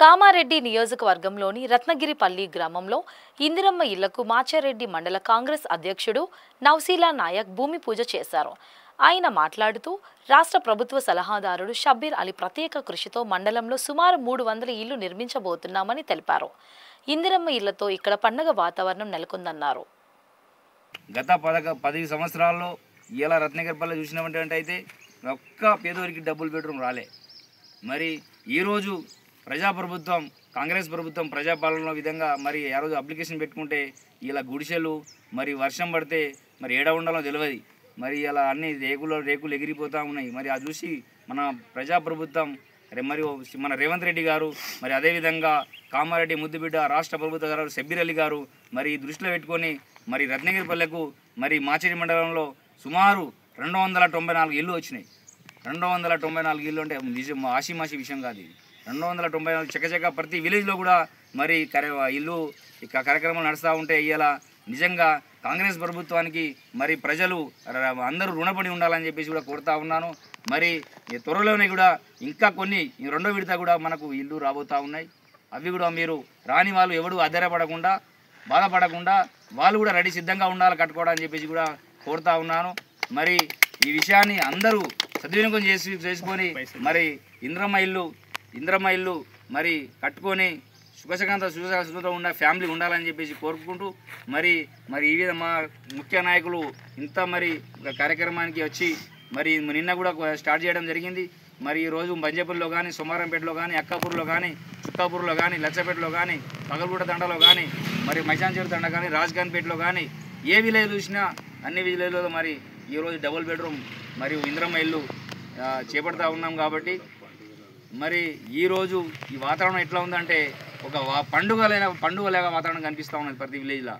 కామారెడ్డి నియోజకవర్గంలోని రత్నగిరిపల్లి గ్రామంలో ఇందిరమ్మ ఇళ్లకు మాచారెడ్డి మండల కాంగ్రెస్ అధ్యక్షుడు నౌసీలా నాయక్ భూమి పూజ చేశారు. ఆయన మాట్లాడుతూ రాష్ట్ర ప్రభుత్వ సలహాదారుడు షబ్బీర్ అలీ ప్రత్యేక కృషితో మండలంలో సుమారు 300 ఇళ్లు నిర్మించబోతున్నామని తెలిపారు. ఇందిరమ్మ ఇళ్లతో ఇక్కడ పండగ వాతావరణం నెలకొందన్నారు. గత 10 సంవత్సరాల్లో ఇలా రత్నగిరిపల్లి చూసినట్టయితే ఒక్క పేదోరికి డబుల్ బెడ్రూమ్ రాలే. మరి ఈరోజు ప్రజాప్రభుత్వం కాంగ్రెస్ ప్రభుత్వం ప్రజాపాలన విధంగా మరి ఆ రోజు అప్లికేషన్ పెట్టుకుంటే ఇలా గుడిసెలు మరి వర్షం పడితే మరి ఏడ ఉండాలో తెలియదు. మరి ఇలా అన్ని రేకులు ఎగిరిపోతూ ఉన్నాయి. మరి అది చూసి మన ప్రజాప్రభుత్వం మరి మన రేవంత్ రెడ్డి గారు మరి అదేవిధంగా కామారెడ్డి ముద్దుబిడ్డ రాష్ట్ర ప్రభుత్వ గారు షబ్బీర్ అలీ గారు మరి దృష్టిలో పెట్టుకొని మరి రత్నగిరిపల్లెకు మరి మాచేరి మండలంలో సుమారు 294 ఇళ్ళు వచ్చినాయి. 294 ఇళ్ళు అంటే ఆషిమాషి విషయం కాదు. ఇది 294 చకచక ప్రతి విలేజ్లో కూడా మరి ఇల్లు కార్యక్రమాలు నడుస్తూ ఉంటే ఇవాళ నిజంగా కాంగ్రెస్ ప్రభుత్వానికి మరి ప్రజలు అందరూ రుణపడి ఉండాలని చెప్పేసి కూడా కోరుతా ఉన్నాను. మరి త్వరలోనే కూడా ఇంకా కొన్ని రెండో విడత కూడా మనకు ఇల్లు రాబోతూ ఉన్నాయి. అవి కూడా మీరు రాని వాళ్ళు ఎవడు ఆధారపడకుండా బాధపడకుండా వాళ్ళు కూడా రెడీ సిద్ధంగా ఉండాలి కట్టుకోవడానికి చెప్పేసి కూడా కోరుతా ఉన్నాను. మరి ఈ విషయాన్ని అందరూ సద్వినియోగం చేసుకొని మరి ఇంద్రమ్మ ఇల్లు మరి కట్టుకొని సుఖంతో ఉన్న ఫ్యామిలీ ఉండాలని చెప్పేసి కోరుకుంటూ మరి ఈ విధంగా మా ముఖ్య నాయకులు ఇంత మరి కార్యక్రమానికి వచ్చి మరి నిన్న కూడా స్టార్ట్ చేయడం జరిగింది. మరి ఈరోజు బంజేపల్లిలో కానీ సోమారంపేటలో కానీ అక్కాపూర్లో కానీ చుక్కాపూర్లో కానీ లచ్చపేటలో కానీ పగలగూడ తండలో కానీ మరి మైసాంచేరు తండ కానీ రాజ్ఖాన్పేటలో కానీ ఏ విలేజ్ చూసినా అన్ని విలేజ్లలో మరి ఈరోజు డబుల్ బెడ్రూమ్ మరియు ఇంద్రమ్మ ఇల్లు చేపడతా ఉన్నాం. కాబట్టి మరి ఈరోజు ఈ వాతావరణం ఎట్లా ఉందంటే ఒక పండుగలాగా వాతావరణం కనిపిస్తూ ఉన్నది ప్రతి విలేజ్లో.